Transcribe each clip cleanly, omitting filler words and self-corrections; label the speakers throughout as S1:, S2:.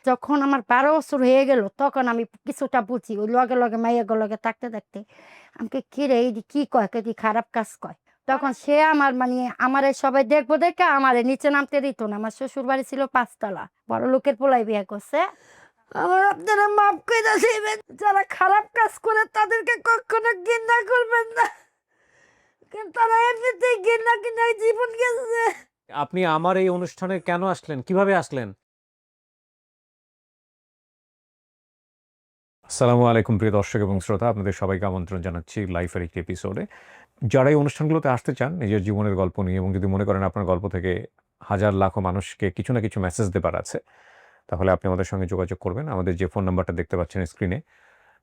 S1: যখন আমার 12 বছর হয়ে গেল তখন আমি কিছুটা বুঝি ওই লগে লগে মাইয়া লগে থাকতে থাকতে আমাকে কি রে এই যে কি কয় কি খারাপ কাজ কয়। তখন সে আমার মানে আমারে সবাই দেখবো দেখে আমারে নিচে নামতে দিত না। আমার শ্বশুর বাড়ি ছিল 5 তলা, বড় লোকের পোলাই বিয়ে করছে। আমার আপনারা মাফ করে দিবেন, যারা খারাপ কাজ করে তাদেরকে কখনো ঘৃণা করবেন না, কিন্তু তারা এমনিতেই ঘৃণা কিনা জীবন গেছে।
S2: আপনি আমার এই অনুষ্ঠানে কেন আসলেন, কিভাবে আসলেন? আসসালামু আলাইকুম প্রিয় দর্শক এবং শ্রোতা, আপনাদের সবাইকে আমন্ত্রণ জানাচ্ছি লাইফের একটি এপিসোডে। যারা এই অনুষ্ঠানগুলোতে আসতে চান নিজের জীবনের গল্প নিয়ে, এবং যদি মনে করেন আপনার গল্প থেকে হাজার লাখো মানুষকে কিছু না কিছু মেসেজ দেবার আছে, তাহলে আপনি আমাদের সঙ্গে যোগাযোগ করবেন। আমাদের যে ফোন নাম্বারটা দেখতে পাচ্ছেন স্ক্রিনে,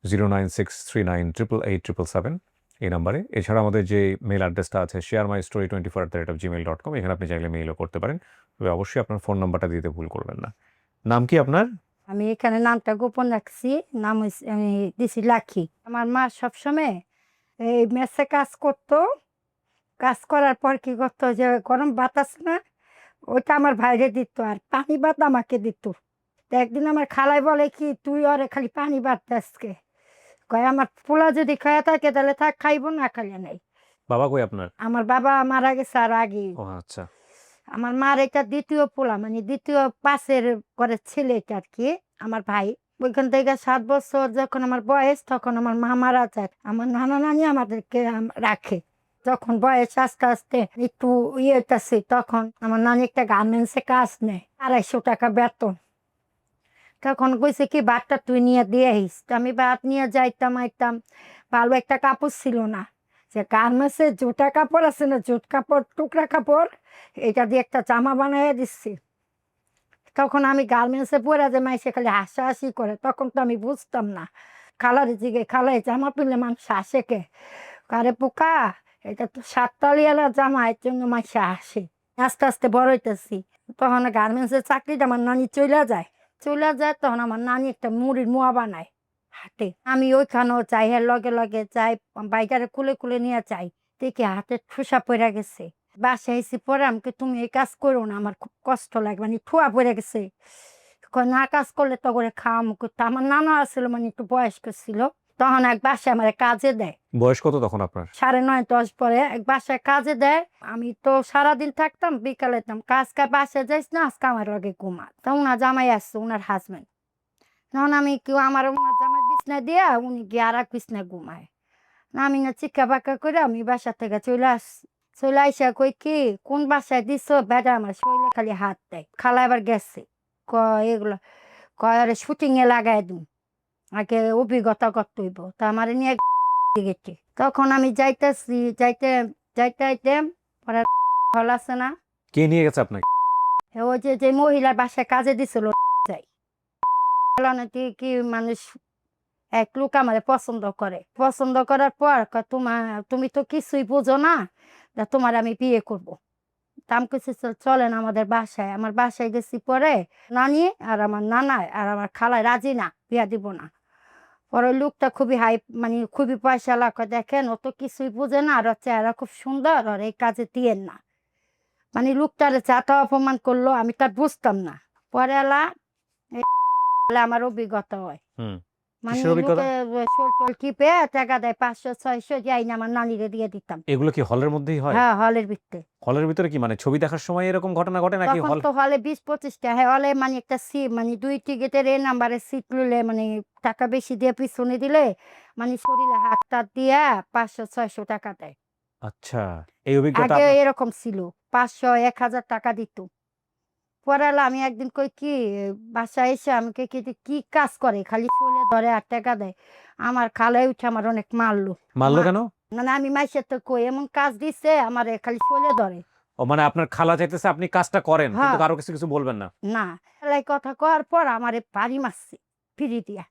S2: 09639887777 এই নাম্বারে। এছাড়া আমাদের যে মেল অ্যাড্রেসটা আছে sharemystory24@gmail.com, এখানে আপনি চাইলে মেইলও করতে পারেন। তবে অবশ্যই আপনার ফোন নাম্বারটা দিতে ভুল করবেন না। নাম কি আপনার?
S1: আমি এখানে নামটা গোপন রাখছি, নাম হইছে আমি দিছি লাখি। আমার মা সবসময় এই মেসে কাজ করতো, কাজ করার পর কি করতো যে গরম বাতাস না ওইটা আমার ভাইরে দিত আর পানি ভাত আমাকে দিত। তো একদিন আমার খালাই বলে কি তুই ওরে খালি পানি ভাত দেসকে, কয় আমার পোলা যদি খায়া থাকে তাহলে থাক, খাইবো না খাইলে নেই।
S2: বাবা কই আপনার?
S1: আমার বাবা মারা গেছে আর আগে।
S2: ও আচ্ছা।
S1: আমার মার এটা দ্বিতীয় পোলা, মানে দ্বিতীয় পাশের ঘরের ছেলে এটা আর কি, আমার ভাই। ওইখান থেকে 7 বছর যখন আমার বয়স তখন আমার মা মারা যায়। আমার নানা নানি আমাদেরকে রাখে। যখন বয়স আস্তে আস্তে একটু ইয়েতেছে তখন আমার নানি একটা গার্মেন্টসে কাজ নেয়, 250 টাকা বেতন। তখন কইছে কি ভাতটা তুই নিয়ে দিয়ে আইস। তো আমি ভাত নিয়ে যাইতাম আইতাম, ভালো একটা কাপড় ছিল না, যে গার্মেন্টসে জুটা কাপড় আছে না, জুট কাপড় টুকরা কাপড়, এটা দিয়ে একটা জামা বানাইয়া দিচ্ছি। তখন আমি গার্মেন্টসে পরে যে মাইসে খালি হাসাহাসি করে, তখন তো আমি বুঝতাম না। খালারে জিগে খালাই জামা পিনলে মানুষ হাসে কে, কারে পোকা এটা তো 7 তালিয়ালা জামা, এর জন্য মাইসে হাসে। আস্তে আস্তে বড় হইতেছি, তখন গার্মেন্টসের চাকরিটা আমার নানি চলে যায় তখন আমার নানি একটা মুড়ির মোয়া বানায় হাতে। আমি ওইখানেও যাই, হ্যাঁ লগে লগে যাই, বাইকারে কুলে কুলে নিয়ে যাই। দেখি হাতে ঠুসা পড়ে গেছে। বাসায় এসে পরে আমাকে তুমি এই কাজ করো না, আমার খুব কষ্ট লাগে, মানে ঠুয়া পড়ে গেছে। কয় না কাজ করলে তো করে খাওয়া করতো। আমার নানা আসছিল, মানে একটু বয়স্ক ছিল, তখন এক বাসায় আমার কাজে দেয়।
S2: বয়স কত তখন আপনার?
S1: 9:30 10 পরে এক বাসায় কাজে দেয়। আমি তো সারাদিন থাকতাম, বিকালে যেতাম কাজ কাজ, বাসায় যাইস না আজকে আমার আগে ঘুমা। তা উনার জামাই আসছে, উনার হাজবেন্ড। তখন আমি কেউ আমার উনার জামাই বিছনায় দিয়া উনি গিয়ে আর এক বিছনায় ঘুমায়। না আমি না চিক্কা বাক্কা করে আমি বাসা থেকে চলে আসছি। চলে আইসা কই কি কোন বাসায় দিছ, বেটা আমার শরীরে খালি হাত দেয়। খালা এবার গেছে, কয় এগুলো, কয় আরে শুটিং এ লাগাই দিন, আগে অভিজ্ঞতা করতে হইব। তা আমার নিয়ে গেছে। তখন আমি যাইতেছি, যাইতে যাইতে যাইতে পরে হল আছে না,
S2: কে নিয়ে গেছে আপনাকে?
S1: ওই যে যে মহিলার বাসায় কাজে দিছিল, যাই নাকি কি মানুষ এক লোক আমার পছন্দ করে, পছন্দ করার পর কয় তুমি তো কিছুই বোঝো না, তা তোমার আমি বিয়ে করব। দাম কিছু চলেন আমাদের বাসায়। আমার বাসায় গেছি পরে নানি আর আমার নানা আর আমার খালায় রাজি না, বিয়া দিব না। পরে ওই লোকটা খুবই হাই, মানে খুবই পয়সা লাখ, দেখেন ও তো কিছুই বোঝে না, আর ওর চেহারা খুব সুন্দর, আর এই কাজে দিয়েন না। মানে লোকটারে চাটা অপমান করলো, আমি তার বুঝতাম না। পরে এলা আমার অভিজ্ঞতা হয়,
S2: হুম।
S1: মানে
S2: কিসের অভিজ্ঞতা?
S1: লোকে শোল টোল টিপে টাকা দেয় 500 600, যাই না আমার নানিরে দিয়ে দিতাম।
S2: এগুলো কি হলের মধ্যেই হয়?
S1: হ্যাঁ, হলের ভিতরে।
S2: হলের ভিতরে কি মানে ছবি দেখার সময় এরকম ঘটনা ঘটে নাকি
S1: তখন
S2: হল?
S1: তো হলে 20 25টা, হ্যাঁ হলে মানে একটা সিট, মানে 2 টিকিটের এ নাম্বারের সিট নিলে, মানে টাকা বেশি দিয়ে পিছনে দিলে মানে শরীরে হাত টাত দিয়া 500 600 টাকা দেয়।
S2: আচ্ছা, এই অভিজ্ঞতা
S1: আগে
S2: আপনার?
S1: এরকম ছিল, 500 1000 টাকা দিত। পরে হলো আমি একদিন কই কি বাসায় এসে আমাকে কি কি কাজ করে খালি চলে ধরে আর টাকা দেয়। আমার খালাই উঠে আমার অনেক মারলো।
S2: মারলো
S1: মা-
S2: কেন?
S1: মানে আমি মাইসের তো কই এমন কাজ দিছে, আমার খালি চলে ধরে।
S2: ও মানে আপনার খালা চাইতেছে আপনি কাজটা করেন, কিন্তু
S1: হ্যাঁ,
S2: কারো কিছু কিছু বলবেন না।
S1: না এলাই কথা কওয়ার পর আমারে বাড়ি মারছে, ফিরি দিয়া।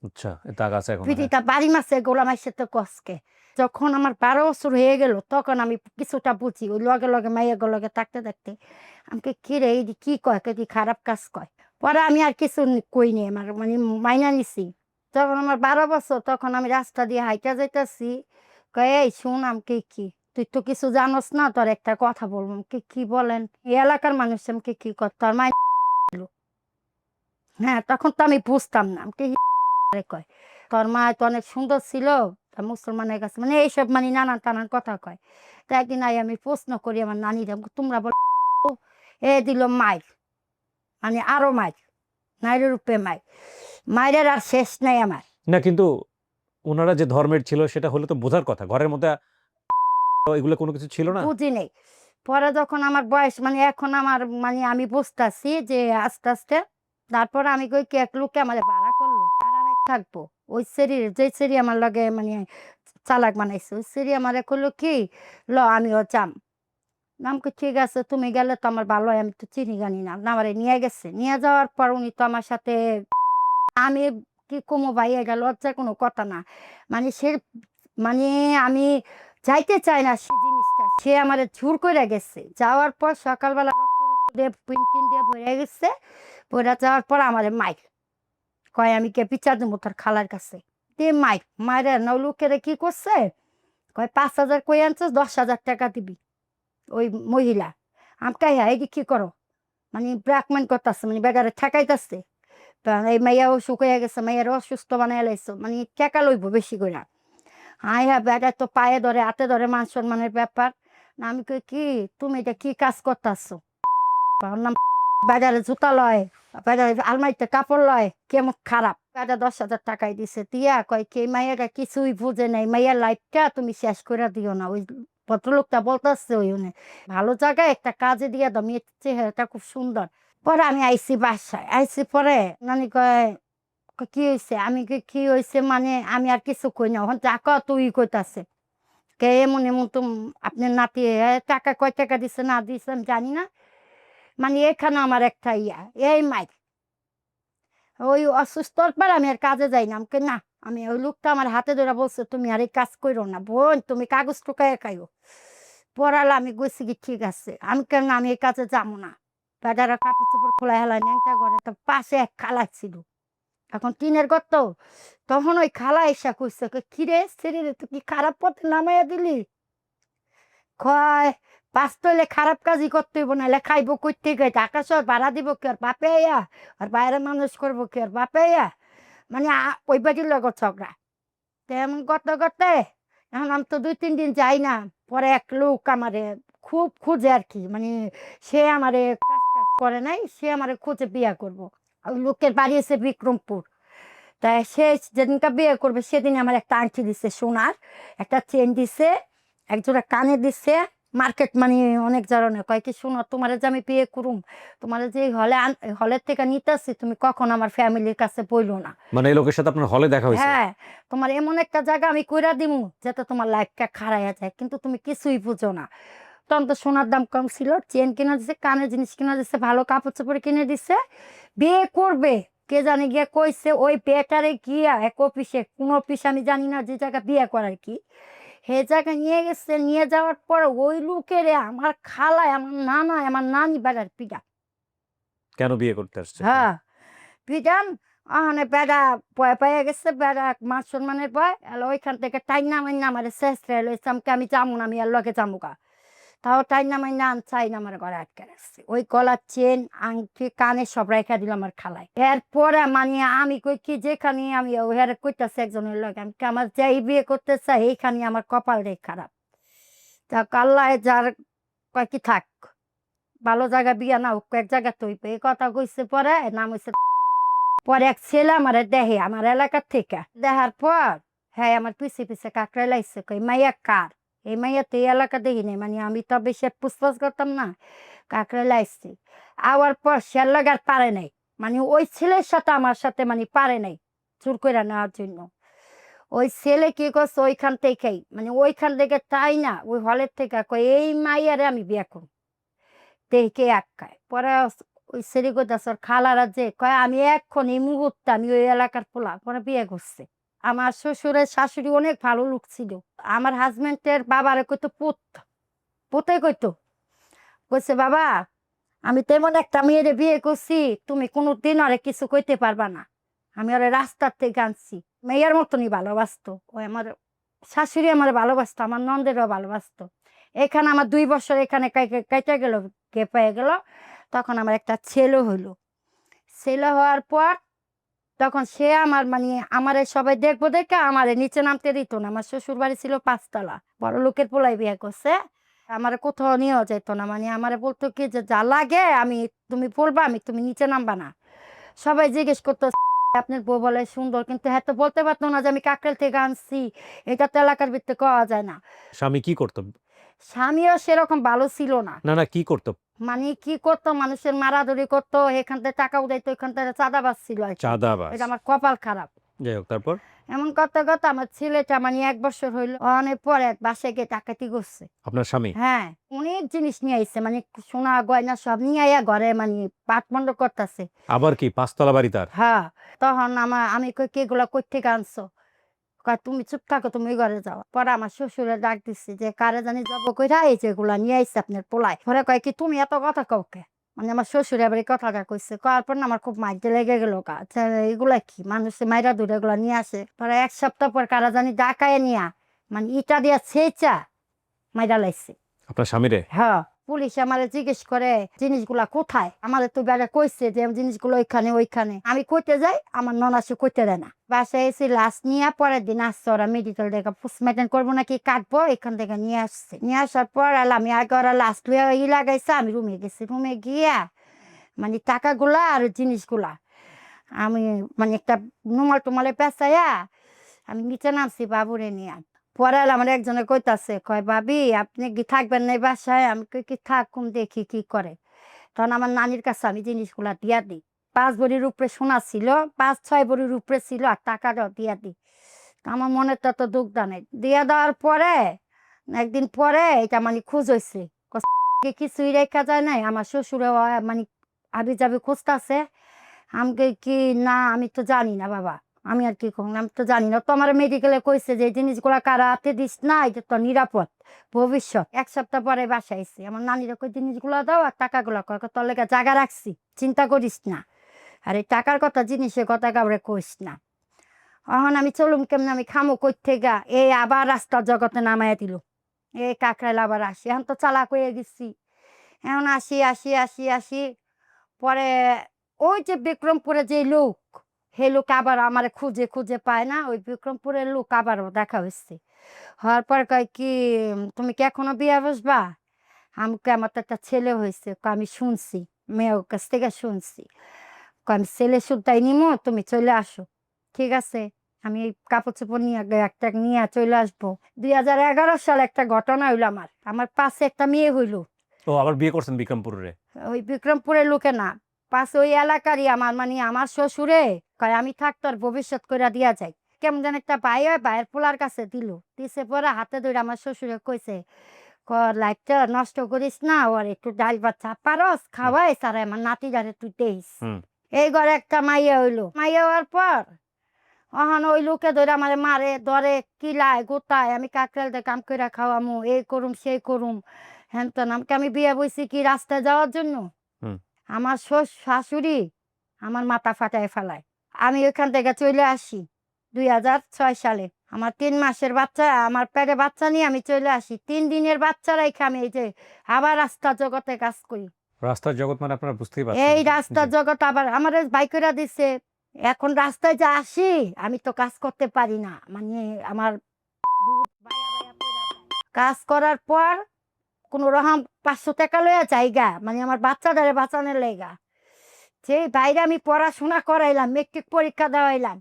S2: আচ্ছা, এ দাগ আছে এখনো, হ্যাঁ।
S1: ফিরিটা বাড়ি মারছে গোলাম মাইসে তো কসকে। যখন আমার 12 বছর হয়ে গেল তখন আমি কিছুটা বুঝি, ওই লগে লগে মাইয়া লগে থাকতে থাকতে আমাকে কি রে এই যে কি কয় কি খারাপ কাজ কয়। পরে আমি আর কিছু কইনি, আমার মানে মাইনা নিছি। যখন আমার 12 বছর তখন আমি রাস্তা দিয়ে হাইটা যাইতাছি, কয় এই শুন আমাকে কি, তুই তো কিছু জানোস না, তোর একটা কথা বলবো। আমাকে কি বলেন? এই এলাকার মানুষ আমাকে কি কর, তোর মাই হ্যাঁ, তখন তো আমি বুঝতাম না। আমাকে কয়, "তোর মা তো অনেক সুন্দর ছিল, তা মুসলমানের কাছে" মানে এইসব মানে নানান টানান কথা কয়। তো একদিন আমি প্রশ্ন করি আমার নানিরে, "তোমরা বলো এ দিল মাইর, মানে আরো মাইর, মাইরের উপরে মাইর। মাইরের আর শেষ নাই আমার।"
S2: না কিন্তু উনারা যে ধর্মের ছিল সেটা হলে তো বোঝার কথা। ঘরের মধ্যে এগুলো কোনো কিছু ছিল না?
S1: বুঝি নাই। পরে যখন আমার বয়স মানে এখন আমার মানে আমি বুঝতাছি যে আস্তে, আস্তে তারপরে আমি কই কি এক লোকে আমারে ভাড়া করলো। কারা থাকবো? ওই সেরির যেই সেরি আমার লগে মানে চালাক বানাইছে। ওই সেরি আমারে কইলো কি, আমিও যাম। আমি কই ঠিক আছে তুমি গেলে তো আমার ভালো হয়। আমি তো চিনি জানি না। না আমারে নিয়ে গেছে। নিয়ে যাওয়ার পর উনি তো আমার সাথে আমি কি কমু ভাই এটা লজ্জার কোনো কথা না। মানে সে মানে আমি যাইতে চাই না সে জিনিসটা। সে আমারে জোর কইরা গেছে। যাওয়ার পর সকালবেলা রক্ত দিয়ে পিন দিয়ে ভইরা গেছে। ভইরা যাওয়ার পর আমারে মাইর। কয় আমি কে বিচার দিমু তোর খালার কাছে। দিয়ে মাইর। মাইরা লোকেরে কি করছে? কয় ৫,০০০ কই আনছস? ১০,০০০ টাকা দিবি। ওই মহিলা। আমি কই হ্যাঁ, এইডা কি করো? মানে ব্ল্যাকমেইল করতাছে মানে বেটারে ঠেকাইতাছে। এই মাইয়াও শুকাইয়া গেছে, মাইয়ারে অসুস্থ বানাইয়া লাইছো। মানে টাকা লইব বেশি কইরা। হ্যাঁ, বেটা তো পায়ে ধরে, হাতে ধরে মান সম্মানের ব্যাপার। না আমি কই কি, তুমি এটা কি কাজ করতাছো? বললাম বেটারে জুতা লয়, বেটারে আলমারিতে কাপড় লয়, কেমন খারাপ। বেটা ১০,০০০ টাকাই দিছে। দিয়া কয় কি এই মাইয়াটা কিছুই বুঝে নাই। মাইয়ার লাইফটা তুমি শেষ কইরা দিও না। ওই ভদ্রলোকটা বলতাছে ওই উনি। ভালো জায়গায় একটা কাজে দিয়া দাও। মেয়ের চেহারাটা খুব সুন্দর। পরে আমি আইছি বাসায়। আইছি পরে নানি কয়, "কি হইছে?" আমি কই, "কি হইছে মানে?" আমি আর কিছু কই না। ওহন যা কয় তুই কইতাছে। কে এমন, এমন তো আপনার নাতি টাকা কয় টাকা দিছে না দিছে আমি জানি না। মানে এখানে আমার একটা এই মাইর। ওই অসুস্থর পর আমি আর কাজে যাই না। আমি কই, "না।" আমি ওই লোকটা আমার হাতে ধইরা বলছে, "তুমি আর এই কাজ কইরো না। বোন তুমি কাগজ ঠুকাইয়া খাইও।" পড়ালে আমি কইছি কি, "ঠিক আছে।" আমি কই, "না আমি এই কাজে যাবো না।" বেচারা কাপড়-চোপড় খোলায় হেলায় ন্যাংটা করে। তো পাশে এক খালা ছিল। এখন টিনের ঘর তো। তখন ওই খালা আইসা কইছে, কয়, "কিরে ছেলেরে তুই কি খারাপ পথে নামাইয়া দিলি?" কয়, "বাঁচতে হইলে খারাপ কাজই করতে হইব নাহলে খাইব কই থেকে? ঢাকা শহর ভাড়া দিব কে? ওর বাপে আইয়া? আর বাইরে মানুষ করবো কে? ওর বাপে আইয়া?" মানে ওই বাড়ির লগত ঝগড়া। তো এমন করতে, করতে এখন আমি তো ২-৩ দিন যাই না। পরে এক লোক আমারে খুব খুঁজে আরকি। মানে সে আমারে কাজ-টাজ করে নাই। সে আমারে খুঁজে বিয়া করব। ওই লোকের বাড়ি হইছে বিক্রমপুর। তা সে যেদিনকে বিয়ে করবে সেদিন আমার একটা আংটি দিছে সোনার, একটা চেন দিছে, একজোড়া কানের দিছে। মার্কেট মানে অনেক ধরনের। কয় কি, "শোনো তোমারে যে আমি বিয়ে করুম, তোমারে যে হলের থেকে নিতেছি তুমি কখনো আমার ফ্যামিলির কাছে বইলো না।
S2: মানে এই লোকের সাথে আপনার হলে দেখা হইছে?
S1: হ্যাঁ, তোমার এমন একটা জায়গা আমি কইরা দিমু যাতে তোমার লাইফটা খারাইয়া যায়। কিন্তু তুমি কিছুই বুঝো না।" তখন তো সোনার দাম কম ছিল। চেন কিনা দিছে, কানের জিনিস কিনা দিছে, ভালো কাপড়-চোপড় কিনে দিছে। বিয়ে করবে। কে জানি গিয়া কইছে ওই বেটারে গিয়া এক অফিসে, কোন অফিস আমি জানি না যে জায়গায় বিয়ে করার কি। সে জায়গায় নিয়ে গেছে। নিয়ে যাওয়ার পরে ওই লোকেরে আমার খালায়, আমার নানায়, আমার নানি বেটার পিটা।
S2: কেন বিয়ে করতে আসছে সে?
S1: হ্যাঁ, পিটান। ওখানে বেটা ভয় পাইয়া গেছে। বেটা মান সম্মানের ভয়। ওইখান থেকে টাইনা মাইনা আমারে ছেঁচড়ায় লইছে। আমি যামু না, আমি এর লগে যামুগা। তাও টাইনা মাইনা চাইনা আমার ঘরে আটকে রাখছে। ওই গলার চেন, আংটি, কানে সব রাইখা দিল আমার খালায়। এরপরে মানে আমি কই কি, যেখানে আমি হেরে কইতাছি একজনের লগে, আমি কি আমার যেই বিয়ে করতে চাই এইখানে আমার কপালটাই খারাপ। যাক আল্লাহ যার কয় কি থাক। ভালো জায়গায় বিয়া না হোক, এক জায়গা তো হইবে। এই কথা কইছে পরে নাম হইছে। পরে এক ছেলে আমারে দেখে আমার এলাকার থেকে। দেখার পর হ্যাঁ আমার পিছে পিছে কাকড়ায় লাইছে। কই, "মাইয়া কার?" এই মাইয়া তো এই এলাকা দেখি নাই। মানে আমি তো বেশি পুছপাছ করতাম না। কাকড়ায় লাইছে। আওয়ার পর সে আর লগে আর পারে নাই। মানে ওই ছেলের সাথে আমার সাথে মানে পারে নাই জোর কইরা নেওয়ার জন্য। ওই ছেলে কি করছে ওইখান থেকেই মানে ওইখান থেকে তাই না ওই হলের থেকে কয়, "এই মাইয়ারে আমি বিয়া করব।" দেখে আটকায়। পরে ওই ছেলে কইতাছে ওর খালারা যে কয়, "আমি এক্ষণ এই মুহূর্তে আমি ওই এলাকার পোলা।" পরে বিয়ে করছে। আমার শ্বশুরের শাশুড়ি অনেক ভালো লোক ছিল। আমার হাসব্যান্ডের বাবারে কইতো পুত, পুতে কইতো। কইছে, "বাবা আমি তো এমন একটা মেয়েরে বিয়ে করছি, তুমি কোনোদিন ওরে কিছু কইতে পারবা না। আমি ওরে রাস্তার থেকে আনছি।" মেয়ের মতনই ভালোবাসতো। ওই আমার শাশুড়ি আমারে ভালোবাসতো, আমার নন্দেরও ভালোবাসতো। এখানে আমার ২ বছর এখানে কাইটা গেল, গ্যাপ হয়ে গেল। তখন আমার একটা ছেলে হইল। ছেলে হওয়ার পর তখন সে আমার মানে আমারে সবাই দেখবো দেখে আমারে নিচে নামতে দিত না। আমার শ্বশুর বাড়ি ছিল ৫ তলা, বড় লোকের পোলাই বিয়ে করছে। আমারে কোথাও নিয়েও যেত না, মানে আমারে বলতো কি যে যা লাগে আমি তুমি বলবা, আমি তুমি নিচে নামবা না। সবাই জিজ্ঞেস করতো আপনার বউ বলে সুন্দর, কিন্তু হ্যাঁ তো বলতে পারতো না যে আমি কাকরাইল থেকে আনছি। এটা তো এলাকার ভিত্তিতে কওয়া যায় না।
S2: স্বামী কি করতো?
S1: স্বামীও সেরকম ভালো ছিল না।
S2: না না, কি করতো?
S1: মানে কি করতো, মানুষের মারাধরি করতো, এখান থেকে টাকা উঠাইতো, এখান থেকে চাঁদাবাজ ছিল আর কি।
S2: চাঁদাবাজ।
S1: এটা আমার কপাল খারাপ।
S2: যাই হোক, তারপর?
S1: এমন করতে করতে আমার ছেলেটা মানে 1 বছর হইলো, অনেক পরে বাসায় গিয়ে ডাকাতি করছে।
S2: আপনার স্বামী?
S1: হ্যাঁ, অনেক জিনিস নিয়ে আইছে, মানে সোনা গয়না সব নিয়ে আইয়া ঘরে মানে পাটমন্ড করতেছে।
S2: আবার কি ৫ তলা বাড়ি তার?
S1: হ্যাঁ, তখন আমি কই কি এগুলা কই থেকে আনছো? কয় তুমি চুপ থাকো, তুমি ওই ঘরে যাও। পরে আমার শ্বশুরে ডাক দিচ্ছে যে কারে জানি জব কইরা এই যে এগুলা নিয়ে আইছে আপনার পোলায়। পরে কয় কি তুমি এত কথা কাউকে, মানে আমার শ্বশুরে আবার এই কথাটা কইছে। কওয়ার পর না আমার খুব মাইতে লেগে গেল গা, যে এগুলা কি মানুষে মাইরা ধরে এগুলা নিয়ে আসে। পরে 1 সপ্তাহ পর কারা জানি ডাকায় নিয়া মানে ইটা দিয়া ছেঁচা মাইরা লাইছে।
S2: আপনার স্বামীরে?
S1: হ্যাঁ, পুলিশ আমারে জিজ্ঞেস করে জিনিসগুলা কোথায়। আমারে তো বেড়া কইছে যে জিনিসগুলো ওইখানে ওইখানে। আমি কইতে যাই, আমার ননাসে কইতে দেয় না। বাসায় এসে লাশ নিয়ে পরের দিন আসছে ওরা মেডিকেল থেকে পোস্টমর্টম করবো নাকি কাটবো, এখান থেকে নিয়ে আসছে। নিয়ে আসার পর আমি আগে ওরা লাশ লুয়ে লাগাইছে, আমি রুমে গেছি। রুমে গিয়া মানে টাকাগুলা আর জিনিসগুলা আমি মানে একটা নুমাল টুমালে পেঁচাইয়া আমি নিচে নামছি বাবুরে নিয়ে। পরে আমার একজনে কইতাছে, কয় ভাবি আপনি কি থাকবেন না এই বাসায়? আমি কই কি থাকুম, দেখি কি করে। তখন আমার নানির কাছে আমি জিনিসগুলা দিয়া দিই। 5 ভরির উপরে সোনা ছিল, 5-6 ভরির উপরে ছিল, আর টাকাটাও দিয়া দিই। তা আমার মনে তো দুঃখ দা নেই। দিয়া দেওয়ার পরে একদিন পরে এটা মানে খোঁজ হয়েছে, কিছুই রেখা যায় নাই। আমার শ্বশুরে মানে আবি যাবি খুঁজতেছে। আমাকে কি না, আমি তো জানি না বাবা, আমি আর কি করলাম, আমি তো জানি না। তো আমার মেডিকেলে কইছে যে এই জিনিসগুলা কারা হাতে দিস না, এটা তো নিরাপদ ভবিষ্যৎ। 1 সপ্তাহ পরে বাসায় আইছি, আমার নানিরা কই জিনিসগুলো দাও আর টাকাগুলো, কয় তোর লেগে জায়গা রাখছি, চিন্তা করিস না। আর এই টাকার কথা জিনিসের কথা কাউরে কইস না। এখন আমি চলুম কেমন, আমি খামো কই থেকে, এই আবার রাস্তার জগতে নামাইয়া দিল। এই কাকরাইল আবার আসি, এখন তো চালাক হয়ে গেছি। এখন আসি আসি আসি আসি পরে ওই যে বিক্রমপুরে যে লোক, সেই লোক আবার আমারে খুঁজে খুঁজে পায় না। ওই বিক্রমপুরের লোক আবারও দেখা হয়েছে। হওয়ার পর কয় কি তুমি কি এখনো বিয়ে বসবা? আমাকে আমার তো একটা ছেলে হয়েছে। কয় আমি শুনছি, মেয়ের কাছ থেকে শুনছি। কয় আমি ছেলে সুদ্ধাই নিমো, তুমি চলে আসো। ঠিক আছে, আমি এই কাপড় চোপড় নিয়ে একটা নিয়ে চলে আসবো। 2011 সালে একটা ঘটনা হইলো, আমার আমার পাশে একটা মেয়ে হইলো।
S2: ও আবার বিয়ে করছেন বিক্রমপুরে?
S1: ওই বিক্রমপুরের লোকে না, পাশে ওই এলাকারই আমার, মানে আমার শ্বশুরে কয় আমি থাক তোর ভবিষ্যৎ করে দিয়া যাই। কেমন যেন একটা ভাই হয়, ভাইয়ের পোলার কাছে দিছে পরে হাতে ধরে আমার শ্বশুরে কইছে, লাইফটা নষ্ট করিস না, ওর একটু ডাল ভাত পারস
S2: হুম।
S1: খাওয়াই সারা আমার নাতি যারে তুই দেইস।
S2: হুম।
S1: এই ঘরে একটা মাইয়া হইলো, মাইয়া হওয়ার পর অহন ওই লোকে ধরে আমার মারে ধরে কিলায় গোতায়, আমি কাকরাইল দিয়ে কাম করে খাওয়ামু, এই করুম সেই করুম হ্যান তেন। আমাকে আমি বিয়ে বইছি কি রাস্তায় যাওয়ার জন্য?
S2: হুম।
S1: আমার শাশুড়ি আমার মাথা ফাটায় ফেলায়। আমি ওইখান থেকে চলে আসি 2006 সালে। আমার 3 মাসের বাচ্চা, আমার পেটে বাচ্চা নিয়ে আমি চলে আসি। 3 দিনের বাচ্চা রেখে আমি এই যে আবার রাস্তা জগতে কাজ করি।
S2: রাস্তার জগৎ মানে আপনারা বুঝতেই পারছেন।
S1: এই
S2: জি।
S1: রাস্তার জগৎ আবার আমার বাই করে দিছে। এখন রাস্তায় যা আসি আমি তো কাজ করতে পারি না, মানে আমার দুধ বায়া বায়া পইড়া যায়। কাজ করার পর কোন রকম 500 টাকা লইয়া জায়গা, মানে আমার বাচ্চাটারে বাঁচানোর লেগা যে বাইরে আমি পড়াশোনা করাইলাম, মেট্রিক পরীক্ষা দেওয়াইলাম,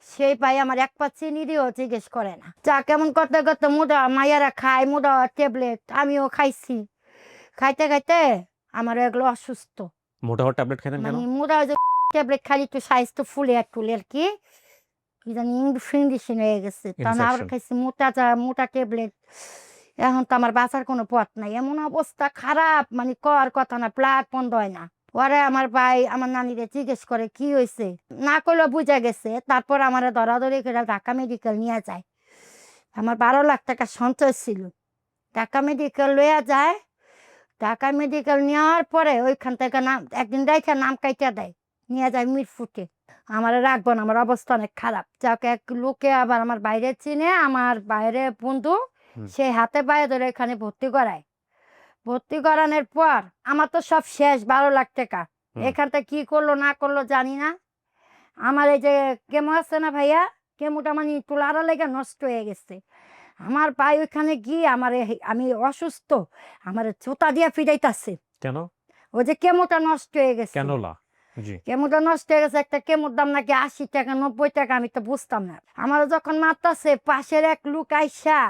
S1: সেই ভাই আমার এক পা চিনি দিয়েও জিজ্ঞেস করে না। চা কেমন করতে করতে মুদা মাইয়ারা খায়, মুদা ট্যাবলেট আমিও খাইছি। খাইতে খাইতে আমার এগুলো অসুস্থ,
S2: মোটা হওয়ার ট্যাবলেট খেতেন কেন?
S1: মানে মুদা যে ট্যাবলেট খালি একটু সাইজ তো ফুলে এক টুলে আর কি, কি জানি ইনফিনিশন হয়ে গেছে। তখন আবার
S2: ইনফেকশন।
S1: খাইছি মোটা ট্যাবলেট। এখন তো আমার বাঁচার কোনো পথ নাই, এমন অবস্থা খারাপ, মানে কর কথা না, ব্লাড বন্ধ হয় না। পরে আমার ভাই আমার নানিরে জিজ্ঞেস করে কি হয়েছে, না করলেও বুঝা গেছে। তারপর আমার ধরাধরি করে ঢাকা মেডিকেল নিয়ে যায়। আমার 12 লাখ টাকা সঞ্চয় ছিল, ঢাকা মেডিকেল লইয়া যায়। ঢাকা মেডিকেল নেওয়ার পরে ওইখান থেকে নাম একদিন রাইখা নাম কাইটা দেয়, নিয়ে যায় মিরফুটে। আমার রাখবো না, আমার অবস্থা অনেক খারাপ। যাকে এক লোকে আবার আমার বাইরে চিনে, আমার বাইরে বন্ধু,
S2: হুম।
S1: সে হাতে পায়ে ধরে এখানে ভর্তি করায়। ভর্তি করানোর পর আমার তো সব শেষ, 12 লাখ টাকা।
S2: হুম।
S1: এখানটা কি করলো না করলো জানি না। আমার এই যে কেমো আছে না ভাইয়া, কেমোটা মানে তোলারা লেগে নষ্ট হয়ে গেছে। আমার ভাই ওইখানে গিয়ে আমি অসুস্থ, আমার জুতা দিয়ে ফিরাইতাছে।
S2: কেন?
S1: ওই যে কেমোটা নষ্ট হয়ে গেছে।
S2: কেনলা? জি।
S1: কেমোটা নষ্ট হয়ে গেছে, একটা কেমোর দাম নাকি 80 টাকা 90 টাকা, আমি তো বুঝতাম না। আমার যখন মারতাছে পাশের এক লোক আইসা,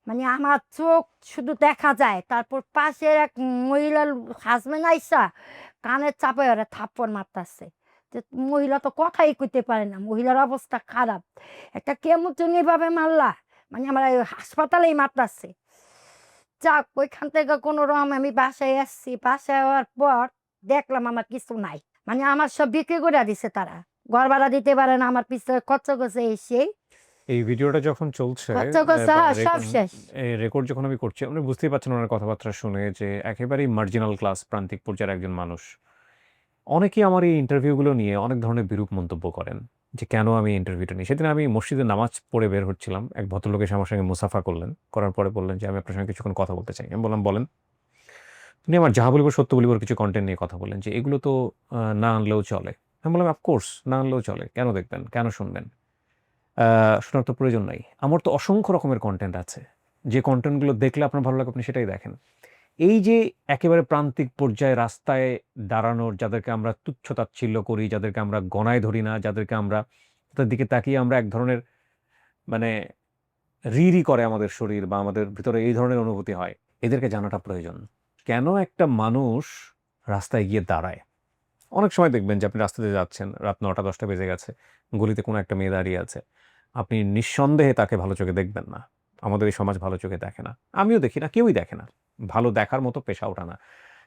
S1: মানে আমার চোখ শুধু দেখা যায়, তারপর পাশের এক মহিলার হাজবেন্ড আইসা কানের চাপে ওরা থাপ্পড় মারতাছে। যে মহিলা তো কথাই কইতে পারে না, মহিলার অবস্থা খারাপ। একটা কেমন তুমি এভাবে মারলা, মানে আমার এই হাসপাতালেই মারতাছে। যাক, ওইখান থেকে কোনো রকম আমি বাসায় আসছি। বাসায় হওয়ার পর দেখলাম আমার কিছু নাই, মানে আমার সব বিক্রি করে দিছে তারা। ঘর ভাড়া দিতে পারে না, আমার পিছনে খরচ করছে এসে,
S2: এই ভিডিওটা যখন চলছে
S1: খরচ করছে,
S2: বা
S1: হ্যাঁ, সব শেষ।
S2: এই রেকর্ড যখন আমি করছি, আপনি বুঝতেই পারছেন ওনার কথাবার্তা শুনে যে একেবারেই মার্জিনাল ক্লাস, প্রান্তিক পর্যায়ের একজন মানুষ। অনেকেই আমার এই ইন্টারভিউগুলো নিয়ে অনেক ধরনের বিরূপ মন্তব্য করেন যে কেন আমি ইন্টারভিউটা নিই। সেদিন আমি মসজিদে নামাজ পড়ে বের হচ্ছিলাম, এক ভদ্রলোক এসে আমার সঙ্গে মুসাফা করলেন, করার পরে বললেন যে আমি আপনার সঙ্গে কিছুক্ষণ কথা বলতে চাই। আমি বললাম বলেন। তিনি আমার যাহা বলিব সত্য বলিবার কিছু কন্টেন্ট নিয়ে কথা বললেন যে এগুলো তো না আনলেও চলে। আমি বললাম অফকোর্স না আনলেও চলে, কেন দেখবেন, কেন শুনবেন, শোনার তো প্রয়োজন নাই। আমার তো অসংখ্য রকমের কন্টেন্ট আছে, যে কন্টেন্টগুলো দেখলে আপনার ভালো লাগে আপনি সেটাই দেখেন। এই যে একেবারে প্রান্তিক পর্যায়ে রাস্তায় দাঁড়ানোর, যাদেরকে আমরা তুচ্ছ তাচ্ছিল্য করি, যাদেরকে আমরা গণায় ধরি না, যাদেরকে আমরা, তাদের দিকে তাকিয়ে আমরা এক ধরনের মানে রি করে আমাদের শরীর বা আমাদের ভিতরে এই ধরনের অনুভূতি হয়, এদেরকে জানাটা প্রয়োজন। কেন একটা মানুষ রাস্তায় গিয়ে দাঁড়ায়? অনেক সময় দেখবেন যে আপনি রাস্তাতে যাচ্ছেন, রাত ৯টা ১০টা বেজে গেছে, গলিতে কোনো একটা মেয়ে দাঁড়িয়ে আছে, আপনি নিঃসন্দেহে তাকে ভালো চোখে দেখবেন না। আমাদের এই সমাজ ভালো চোখে দেখে না, আমিও দেখি না, কেউই দেখে না। ভালো দেখার মতো পেশা ওটা না।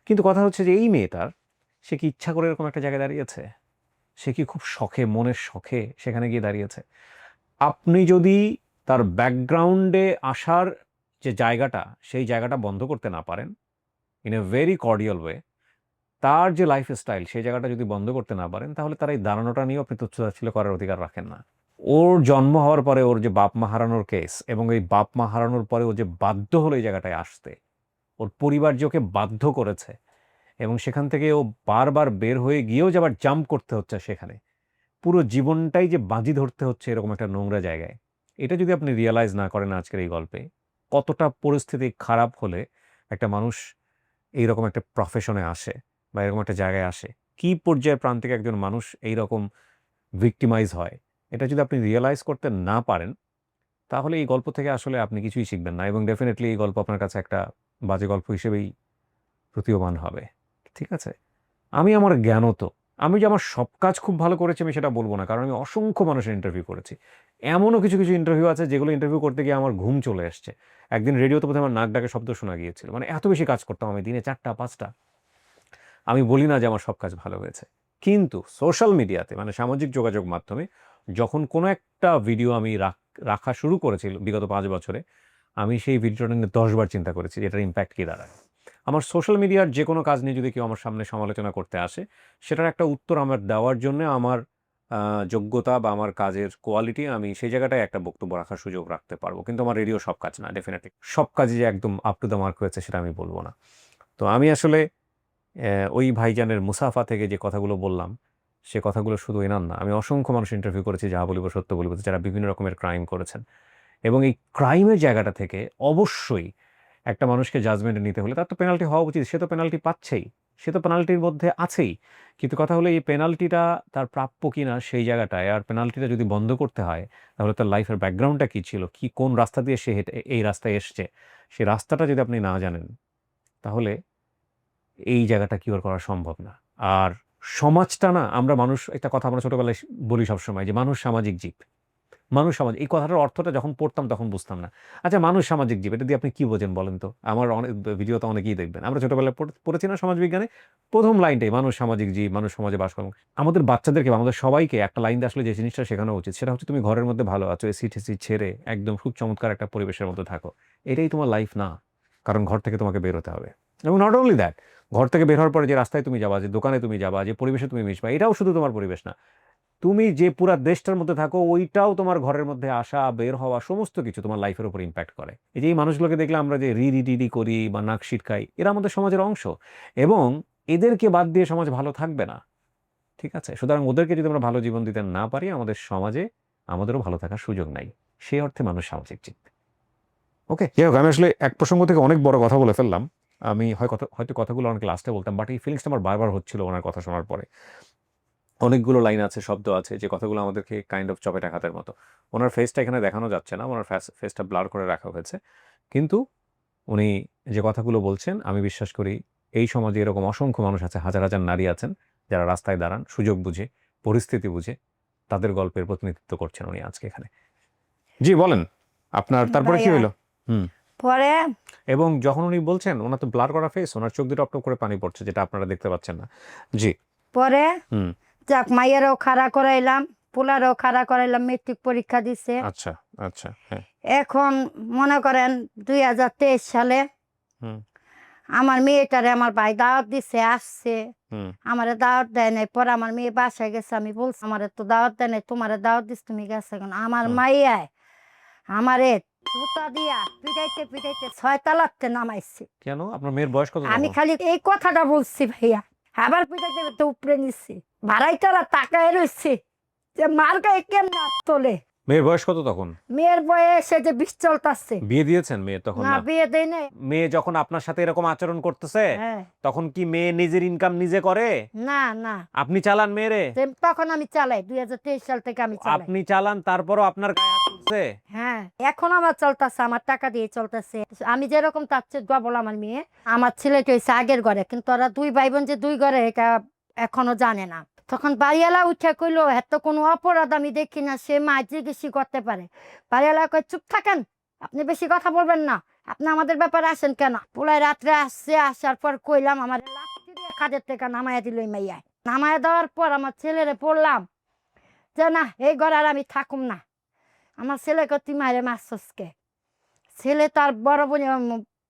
S2: কিন্তু কথা হচ্ছে যে এই মেয়েটার, সে কি ইচ্ছা করে এরকম একটা জায়গায় দাঁড়িয়েছে? সে কি খুব শখে, মনের শখে সেখানে গিয়ে দাঁড়িয়েছে? আপনি যদি তার ব্যাকগ্রাউন্ডে আসার যে জায়গাটা, সেই জায়গাটা বন্ধ করতে না পারেন in a very cordial way, তার যে লাইফস্টাইল সেই জায়গাটা যদি বন্ধ করতে না পারেন, তাহলে তার এই দাঁড়ানোটা নিয়েও আপনি তুচ্ছ-তাচ্ছিল্য করার অধিকার রাখেন না। ওর জন্ম হওয়ার পরে ওর যে বাপ-মা হারানোর কেস, এবং এই বাপ-মা হারানোর পরে ও যে বাধ্য হলো এই জায়গাটায় আসতে, ওর পরিবার যে ওকে বাধ্য করেছে, এবং সেখান থেকে ও বারবার বের হয়ে গিয়েও যে আবার জাম্প করতে হচ্ছে সেখানে। পুরো জীবনটাই যে বাজি ধরতে হচ্ছে এরকম একটা নোংরা জায়গায়। এটা যদি আপনি রিয়ালাইজ না করেন আজকের এই গল্পে, কতটা পরিস্থিতি খারাপ হলে একটা মানুষ এইরকম একটা প্রফেশনে আসে বা এরকম একটা জায়গায় আসে, কি পর্যায়ে প্রান্তিক একজন মানুষ এইরকম ভিক্টিমাইজ হয়, এটা যদি আপনি রিয়ালাইজ করতে না পারেন, তাহলে এই গল্প থেকে আসলে আপনি কিছুই শিখবেন না, এবং ডেফিনিটলি এই গল্প আপনার কাছে একটা বাজে গল্প হিসেবেই প্রতীয়মান হবে। ঠিক আছে? আমি আমার জ্ঞানত, আমি যে আমার সব কাজ খুব ভালো করেছি আমি সেটা বলব না। কারণ আমি অসংখ্য মানুষের ইন্টারভিউ করেছি। এমনও কিছু ইন্টারভিউ আছে যেগুলো ইন্টারভিউ করতে গিয়ে আমার ঘুম চলে এসছে। একদিন রেডিওতে বোধহয় আমার নাক ডাকের শব্দ শোনা গিয়েছিল। মানে এত বেশি কাজ করতাম আমি, দিনে ৪টা ৫টা। আমি বলি না যে আমার সব কাজ ভালো হয়েছে। কিন্তু সোশ্যাল মিডিয়াতে, মানে সামাজিক যোগাযোগ মাধ্যমে যখন কোনো একটা ভিডিও আমি রাখা শুরু করেছি বিগত ৫ বছরে, আমি সেই ভিডিওটা নিয়ে ১০ বার চিন্তা করেছি যে এটার ইমপ্যাক্ট কি দাঁড়ায়। আমার সোশ্যাল মিডিয়ার যে কোনো কাজ নিয়ে যদি কেউ আমার সামনে সমালোচনা করতে আসে, সেটার একটা উত্তর আমার দেওয়ার জন্যে আমার যোগ্যতা বা আমার কাজের কোয়ালিটি, আমি সেই জায়গাটায় একটা বক্তব্য রাখার সুযোগ রাখতে পারবো। কিন্তু আমার রেডিও সব কাজ না, ডেফিনিটলি। সব কাজই যে একদম আপ টু দ্য মার্ক হয়েছে সেটা আমি বলব না। তো আমি আসলে ওই ভাইজানের মুসাফা থেকে যে কথাগুলো বললাম, সে কথাগুলো শুধু এনার না। আমি অসংখ্য মানুষের ইন্টারভিউ করেছি, যাহা বলিব সত্য বলিব, যারা বিভিন্ন রকমের ক্রাইম করেছেন। এবং এই ক্রাইমের জায়গাটা থেকে অবশ্যই একটা মানুষকে জাজমেন্টে নিতে হলে তার তো পেনাল্টি হওয়া উচিত। সে তো পেনাল্টি পাচ্ছেই। সে তো পেনাল্টির মধ্যে আছেই। কিন্তু কথা হলো এই পেনাল্টিটা তার প্রাপ্য কিনা সেই জায়গাটায়। আর পেনাল্টিটা যদি বন্ধ করতে হয়, তাহলে তার লাইফের ব্যাকগ্রাউন্ডটা কী ছিল? কোন রাস্তা দিয়ে সে হেঁটে এই রাস্তায় এসছে? সেই রাস্তাটা যদি আপনি না জানেন, তাহলে এই জায়গাটা কিওর করা সম্ভব না। আর সমাজটা না, আমরা মানুষ, একটা কথা আমরা ছোটবেলায় বলি সবসময় যে মানুষ সামাজিক জীব। মানুষ সমাজ, এই কথাটার অর্থটা যখন পড়তাম তখন বুঝতাম না। আচ্ছা, মানুষ সামাজিক জীব, এটা দিয়ে আপনি কি বোঝেন বলেন তো? আমার অনেক ভিডিওতে অনেকেই দেখবেন। আমরা ছোটবেলায় পড়েছি না সমাজবিজ্ঞানে? ১ম লাইনটাই মানুষ সামাজিক জীব, মানুষ সমাজে বাস করে। আমাদের বাচ্চাদেরকে বা আমাদের সবাইকে একটা লাইন দিয়ে আসলে যে জিনিসটা শেখানো উচিত, সেটা হচ্ছে তুমি ঘরের মধ্যে ভালো আছো, এসি-টেসি ছেড়ে একদম খুব চমৎকার একটা পরিবেশের মধ্যে থাকো। এটাই তোমার লাইফ না। কারণ ঘর থেকে তোমাকে বের হতে হবে। এবং নট অনলি দ্যাট, ঘর থেকে বের হওয়ার পরে যে রাস্তায় তুমি যাবা, যে দোকানে তুমি যাবা, যে পরিবেশে তুমি মিশবা, এটাও শুধু তোমার পরিবেশ না। তুমি যে পুরা দেশটার মধ্যে থাকো, ওইটাও তোমার ঘরের মধ্যে আসা, বের হওয়া, সমস্ত কিছু তোমার লাইফের উপর ইম্প্যাক্ট করে। এই যে এই মানুষগুলোকে দেখলে আমরা যে রি করি বা নাক সিটকাই, এরা আমাদের সমাজের অংশ। এবং এদেরকে বাদ দিয়ে সমাজ ভালো থাকবে না। ঠিক আছে? সুতরাং ওদেরকে যদি আমরা ভালো জীবন দিতে না পারি, আমাদের সমাজে আমাদেরও ভালো থাকার সুযোগ নাই। সেই অর্থে মানুষ সামাজিক জীব। ওকে? যাই হোক, আমি আসলে এক প্রসঙ্গ থেকে অনেক বড় কথা বলে ফেললাম। আমি হয়তো কথাগুলো অনেক লাস্টে বলতাম, বাট এই ফিলিংসটা আমার বারবার হচ্ছিল ওনার কথা শোনার পরে। অনেকগুলো লাইন আছে, শব্দ আছে যে কথাগুলো আমাদেরকে কাইন্ড অফ চপেটাঘাতের মতো। ওনার ফেসটা এখানে দেখানো যাচ্ছে না, ওনার ফেসটা ব্লার করে রাখা হয়েছে। কিন্তু উনি যে কথাগুলো বলছেন, আমি বিশ্বাস করি এই সমাজে এরকম অসংখ্য মানুষ আছে, হাজার হাজার নারী আছেন যারা রাস্তায় দাঁড়ান, সুযোগ বুঝে, পরিস্থিতি বুঝে তাদের গল্পের প্রতিনিধিত্ব করছেন উনি আজকে এখানে। জি বলেন, আপনার তারপরে কি
S1: ভাইয়া
S2: হইলো? হুম।
S1: পরে
S2: এবং যখন উনি বলছেন, ওনার তো ব্লার করা ফেস, ওনার চোখ দিয়ে টপ টপ করে পানি পড়ছে, যেটা আপনারা দেখতে পাচ্ছেন না। জি।
S1: পরে
S2: হুম।
S1: যাক মাইয়েরও খাড়া করাইলাম, পোলারও খাড়া করাইলাম, মেট্রিক পরীক্ষা দিছে।
S2: আচ্ছা, আচ্ছা, হ্যাঁ।
S1: এখন মনে করেন 2023 সালে
S2: হুম,
S1: আমার মেয়েটারে আমার ভাই দাওয়াত দিছে, আসছে।
S2: হুম,
S1: আমারে দাওয়াত দেয় নাই। পরে আমার মেয়ে বাসায় গেছে, আমি বলছি আমারে তো দাওয়াত দেয় নাই, তোমারে দাওয়াত দিস, তুমি গেছে কেন? আমার
S2: হুম।
S1: মাইয়ায় আমারে জুতা দিয়া পিটাইতে পিটাইতে 6 তালাকতে নামাইছে।
S2: কেন? আপনার মেয়ের বয়স কত
S1: আমি
S2: তখন?
S1: খালি এই কথাটা বলছি ভাইয়া, আবার পিটাইতে পিটাইতে উপরে নিচ্ছি। ভাড়াইটারা তাকায় রয়েছে যে মার গায়ে কেমন তোলে।
S2: মেয়ের বয়স কত তখন?
S1: মেয়ের বয়সে যে 20 চলতেছে।
S2: বিয়ে দিয়েছেন মেয়ে তখন?
S1: না
S2: না।
S1: বিয়ে দেয় নাই।
S2: মেয়ে যখন আপনার সাথে এরকম আচরণ করতেছে,
S1: হ্যাঁ।
S2: তখন কি মেয়ে নিজের ইনকাম নিজে করে?
S1: না না,
S2: আপনি চালান মেয়েরে?
S1: তখন আমি চালাই, 2023 সাল থেকে আমি চালাই।
S2: আপনি চালান, তারপরও আপনার গায়ে হাত তুলছে?
S1: হ্যাঁ, এখন আমার চলতেছে, আমার টাকা দিয়ে চলতেছে। আমি যেরকম তার চেয়ে ডবল আমার মেয়ে। আমার ছেলেটা হয়েছে আগের ঘরে, কিন্তু ওরা দুই ভাই বোন যে দুই ঘরে এটা এখনো জানে না। তখন বাড়িওয়ালা উঠে কইলো এত কোনো অপরাধ আমি দেখি না, সে মা জিজ্ঞেস করতে পারে। বাড়িওয়ালা কয় চুপ থাকেন, আপনি বেশি কথা বলবেন না, আপনি আমাদের ব্যাপারে আসেন কেন? পোলায় রাত্রে আসছে, আসার পর কইলাম আমার লাঠি দিয়ে খাদের থেকে নামাইয়া দিল এই মাইয়ায়। নামাইয়া দেওয়ার পর আমার ছেলেরে বললাম যে না, এই ঘরে আর আমি থাকুম না। আমার ছেলেকে তুই মায়ের মারছসকে। ছেলে তার বড়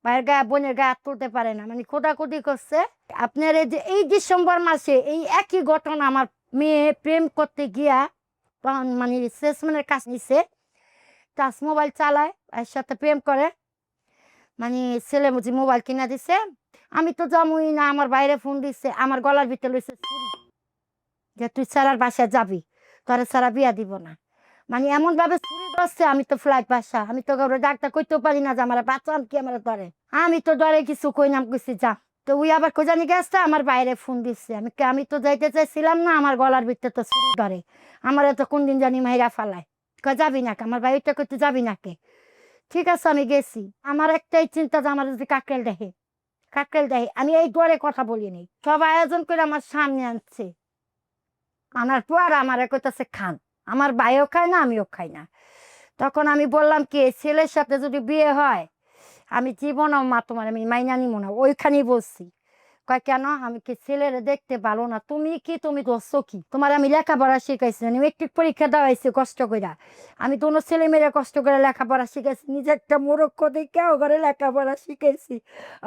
S1: ভাইয়ের গায়ে বোনের গায়ে হাত তুলতে পারে না, মানে খোদাখুদি করছে। আপনার এই যে এই ডিসেম্বর মাসে এই একই ঘটনা, আমার মেয়ে প্রেম করতে গিয়া তখন মানে সেলসম্যানের কাছে নিছে, টাচ মোবাইল চালায়, এর সাথে প্রেম করে। মানে ছেলে বুঝি মোবাইল কিনা দিছে, আমি তো জামুই না। আমার বাইরে ফোন দিছে, আমার গলার ভিতরে লইছে ছুরি, যে তুই ছাড়ার বাসায় যাবি, তোরে ছাড়া বিয়া দিব না। মানে এমন ভাবে ছুরি ধরছে, আমি তো ফ্লাইট বাসা, আমি তো কাউরে ডাক্তার কইতেও পারি না যে আমার বাঁচান কি আমার ধরে। আমি তো ডরে কিছু কই নাম কইছি যা। তো ওই আবার কোজানি গেছে, আমার বাইরে ফোন দিচ্ছে। আমি তো যাইতে চাইছিলাম না, আমার গলার ভিতরে তো ছুরি ধরে। আমার তো কোন দিন জানি মাইরা ফালায়। কয় যাবি না কে? আমার বাইরটা কইতে যাবি না কে? ঠিক আছে আমি গেছি। আমার একটাই চিন্তা যে আমার যদি কাকেল দেখে, কাকেল দেখে। আমি এই ডরে কথা বলিনি, সব আয়োজন করে আমার সামনে আনছে। আনার পর আমার কইতাছে খান। আমার ভাইও খায় না, আমিও খাই না। তখন আমি বললাম কি, ছেলের সাথে যদি বিয়ে হয় আমি জীবনও মা তোমার আমি মাইনা নিব না। ওইখানেই বলছি। কয় কেন? আমি কি ছেলের দেখতে ভালো না? তুমি কি, তুমি দোস্ত কি? তোমার আমি লেখাপড়া শিখাইছি, আমি মেট্রিক পরীক্ষা দেওয়াইছি কষ্ট করে। আমি দোনো ছেলে মেয়েরা কষ্ট করে লেখাপড়া শিখাইছি, নিজে একটা মোরক্ষ দেখে ও ঘরে লেখাপড়া শিখাইছি।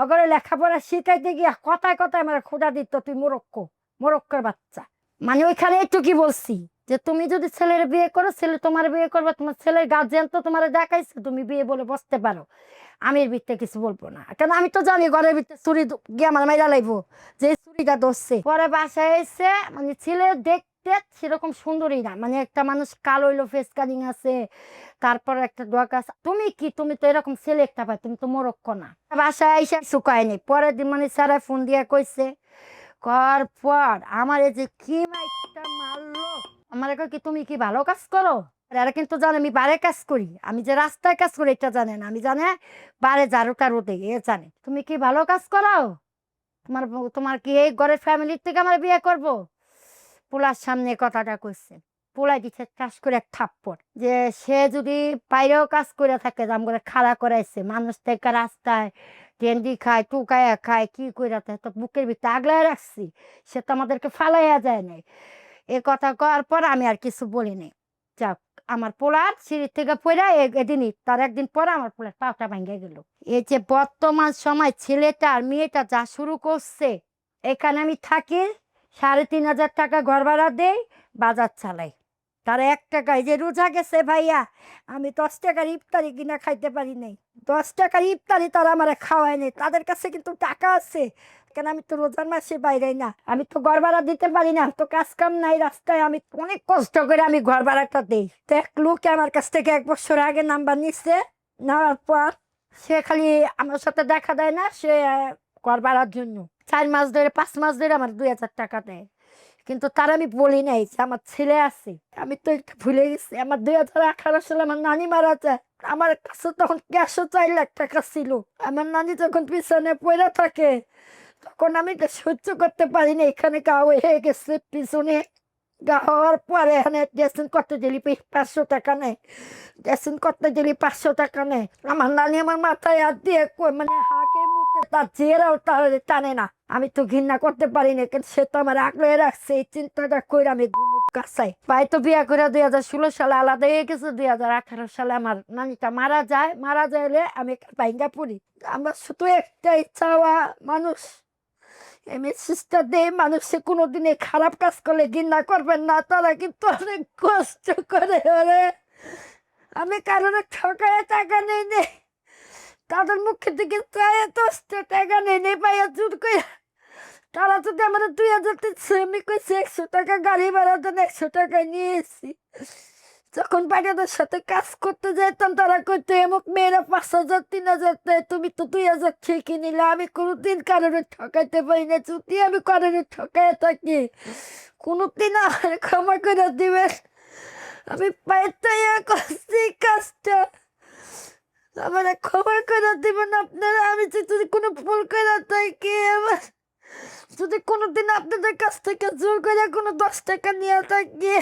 S1: ও ঘরে লেখাপড়া শিখাইতে গিয়া কথায় কথায় আমার খোদা দিত তুই মোরক্ষ, মোরক্কর বাচ্চা। মানে ওইখানে একটু কি বলছি যে তুমি যদি ছেলের বিয়ে করো, ছেলে তোমার বিয়ে করবে, তোমার ছেলের গার্জিয়ান তো তোমার দেখাইছে, তুমি বিয়ে বলে বসতে পারো। আমি এর ভিতরে কিছু বলবো না, কেন আমি তো জানি ঘরের ভিতরে চুরি গিয়ে আমার মাইরা লাইবো, যে চুরিটা ধরছে। পরে বাসায় এসে মানে ছেলে দেখতে সেরকম সুন্দরী না, মানে একটা মানুষ কালো হইলো, ফেস কালিং আছে, তারপর একটা ডোয়াক আছে। তুমি কি, তুমি তো এরকম ছেলে একটা পাই, তুমি তো মোরক্ষ না। বাসায় এসে শুকায়নি। পরের দিন মানে স্যারা ফোন দিয়ে কইছে, কর পর আমার এই যে কি মাইকটা মারলো। আমার কয় কি তুমি কি ভালো কাজ করো? আর এরা কিন্তু জানে আমি বারে কাজ করি, আমি যে রাস্তায় কাজ করি এটা জানে না। আমি জানে বারে ঝাড়ু টাড়ু দেই, এ জানে। তুমি কি ভালো কাজ করো? তোমার তোমার কি এই ঘরের ফ্যামিলির থেকে আমার বিয়ে করব? পোলার সামনে কথাটা কইছে। পোলাই দিচ্ছে চাষ করে এক থাপ্পড়, যে সে যদি বাইরেও কাজ করে থাকে, দাম করে খাড়া করাইছে, মানুষ থেকে রাস্তায় টেন্ডি খায়, টুকায়া খায়, কি করে তো বুকের ভিতরে আগলায় রাখছি, সে তো আমাদেরকে ফালাইয়া যায় নাই। এ কথা কওয়ার পর আমি আর কিছু বলিনি। যাক, আমার পোলার সিঁড়ি থেকে পড়ে এদিনই তার একদিন পরে আমার পোলার পাটা ভেঙে গেল। এই যে বর্তমান সময় ছেলেটা আর মেয়েটা যা শুরু করছে, এখানে আমি থাকি, 3,500 টাকা ঘর ভাড়া দেই, বাজার চালাই। তারা 1 টাকা, এই যে রোজা গেছে ভাইয়া, আমি 10 টাকার ইফতারি কিনা খাইতে পারি নাই। 10 টাকার ইফতারি তারা আমারে খাওয়ায় নাই। তাদের কাছে কিন্তু টাকা আছে, কেন আমি তো রোজার মাসে বাইরে না, আমি তো ঘর ভাড়া দিতে পারি না, তো কাজ কাম নাই রাস্তায়, আমি অনেক কষ্ট করে আমি ঘর ভাড়াটা দিই। তো এক লোকে আমার কাছ থেকে 1 বছর আগে নাম্বার নিচ্ছে, নেওয়ার পর সে খালি আমার সাথে দেখা দেয় না, সে ঘর ভাড়ার জন্য 4 মাস ধরে 5 মাস ধরে আমার 2000 টাকা দেয়। কিন্তু তার আমি বলি নাই যে আমার ছেলে আছে, আমি তো একটু ভুলে গেছি। আমার 2018 সালে আমার নানি মারা যায়, আমার কাছে তখন ক্যাশও 4 লাখ টাকা ছিল। আমার নানি যখন পিছনে পড়ে থাকে, তখন আমি এটা সহ্য করতে পারিনি। এখানে গা হয়ে গেছে পিছনে, গা হওয়ার পরে এখানে ড্রেসিং করতে গেলি 500 টাকা নেয়, ড্রেসিং করতে গেলি 500 টাকা নেয়। আমার নানি আমার মাথায় হাত দিয়ে মানে হাঁকে মুখে তার চেহারাও তার টানে না। আমি তো ঘৃণা করতে পারি না, কিন্তু সে তো আমার আগলে রাখছে, এই চিন্তাটা করে আমি ঘুমুট কাছাই। ভাই তো বিয়া করে 2016 সালে আলাদা হয়ে গেছে। 2018 সালে আমার নানিটা মারা যায়। মারা যাইলে আমি বাইঙ্গা পড়ি। আমার শুধু একটাই চাওয়া, মানুষ এই মেসেজটা দেয়, মানুষে কোনোদিনে খারাপ কাজ করলে ঘৃণা করবেন না, তারা কিন্তু অনেক কষ্ট করে। ওরে আমি কারণে ঠকায় টাকা নেই নেই, তাদের মুখে দিকে চায় 10 টাকা নেই নেই পাইয়া জোর করে। তারা যদি আমার 2000 দিচ্ছে, আমি কইছি 100 টাকা গাড়ি ভাড়া দেন, 100 টাকায় নিয়েছি। যখন বাইরেদের সাথে কাজ করতে যেতাম, তারা কইতো এমক মেয়েরা 5,000 3,000 দেয়, তুমি তো 2,000 ঠিকই নিলে। আমি কোনোদিন কারোর ঠকাইতে পারি না, যদি আমি কারোর ঠকাই থাকি কোনোদিন আমার ক্ষমা করে দিবেন। আমি পাইতাইয়া করছি কাজটা, আমার ক্ষমা করে দিবেন আপনারা। আমি যদি কোনো ভুল করে থাকি, আমার যদি কোনোদিন আপনাদের কাছ থেকে জোর করে কোনো 10 টাকা নিয়ে থাকি,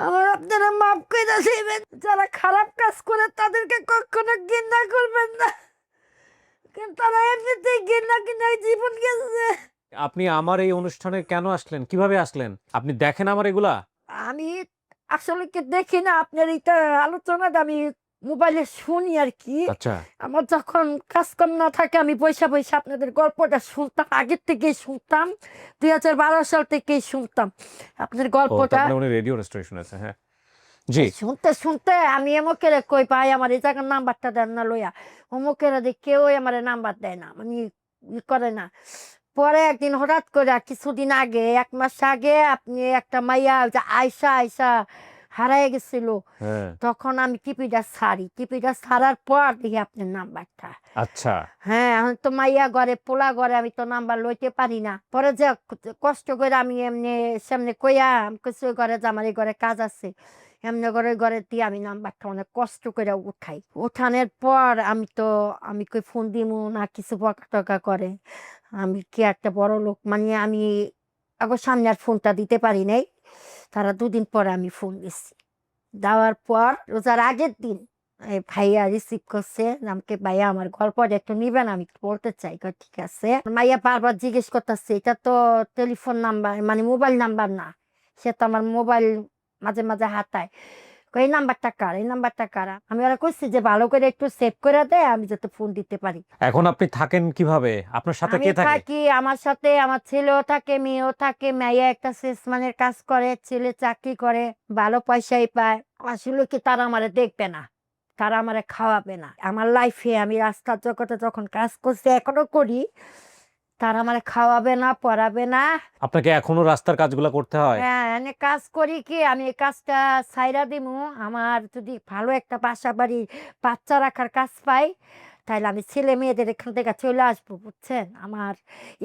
S1: আমার আপনারা মাফ করে দিবেন। যারা খারাপ কাজ করে তাদেরকে কখনো ঘৃণা করবেন না, কিন্তু তারা এমনিতেই ঘৃণা কিনা জীবন গেছে।
S2: আপনি আমার এই অনুষ্ঠানে কেন আসলেন? কিভাবে আসলেন? আপনি দেখেন আমার এগুলা?
S1: আমি আসলে কি দেখি না আপনার এটা আলোচনাটা, আমি মোবাইলে শুনি আর কি।
S2: আচ্ছা।
S1: আমার যখন কাজকাম না থাকে, আমি বৈশা বৈশা আপনাদের গল্পটা শুনতাম, আগের থেকেই শুনতাম, 2012 সাল থেকেই শুনতাম আপনাদের
S2: ও, তার
S1: গল্পটা।
S2: মানে উনি রেডিও রেস্টুরেশন আছে। হ্যাঁ, জি।
S1: শুনতে শুনতে আমি এমকের কই পাই, আমার এই জায়গার নাম্বারটা দেন না লইয়া। অমুকের কেউ আমার নাম্বার দেয় না, মানে করে না। পরে একদিন হঠাৎ করে কিছুদিন আগে, 1 মাস আগে, আপনি একটা মাইয়া ওই যে আয়সা আয়সা হারায় গেছিল,
S2: হ্যাঁ।
S1: তখন আমি টিপিটা ছাড়ি। টিপিটা ছাড়ার পর দেখি আপনার নাম্বারটা।
S2: আচ্ছা।
S1: হ্যাঁ, এখন তো মাইয়া ঘরে পোলা ঘরে, আমি তো নাম্বার লইতে পারি না। পরে যে কষ্ট করে আমি এমনি সামনে কইয়া কিছু ঘরে যে আমার এই ঘরে কাজ আছে, এমনি ঘরে ঘরে দিয়ে আমি নাম্বারটা অনেক কষ্ট করে উঠাই। উঠানোর পর আমি কই ফোন দিমু না, কিছু বকা টকা করে। আমি কি একটা বড় লোক, মানে আমি আগর সামনে আর ফোনটা দিতে পারি নাই। তারা 2 দিন পরে আমি ফোন দিচ্ছি। দেওয়ার পর রোজার আগের দিন এই ভাইয়া রিসিভ করছে যে, আমাকে ভাইয়া আমার গল্পটা একটু নিবেন, আমি একটু বলতে চাই। কই ঠিক আছে। মাইয়া বারবার জিজ্ঞেস করতেছে, এটা তো টেলিফোন নাম্বার, মানে মোবাইল নাম্বার না। সে তো আমার মোবাইল মাঝে মাঝে হাতায়। কই এই নাম্বারটা কার, এই নাম্বারটা কার। আমি ওরা কইছি যে ভালো করে একটু সেভ করে দেয়, আমি যাতে ফোন দিতে পারি।
S2: এখন আপনি থাকেন কিভাবে? আপনার সাথে
S1: আমি
S2: কে থাকে?
S1: থাকি, আমার সাথে আমার ছেলেও থাকে, মেয়েও থাকে। মেয়ে একটা সেলসম্যানের কাজ করে, ছেলে চাকরি করে, ভালো পয়সাই পায়। আসলে কি তারা আমারে দেখবে না, তারা আমারে খাওয়াবে না। আমার লাইফে আমি রাস্তার জগতে যখন কাজ করছি, এখনো করি, তারা আমারে খাওয়াবে না, পড়াবে না।
S2: আপনাকে এখনো রাস্তার কাজগুলো করতে হয়?
S1: হ্যাঁ, এনে কাজ করি কি, আমি এই কাজটা ছাইরা দিমু। আমার যদি ভালো একটা বাসা বাড়ি বাচ্চা রাখার কাজ পাই, তাহলে আমি ছেলে মেয়েদের এখান থেকে চলে আসবো, বুঝছেন। আমার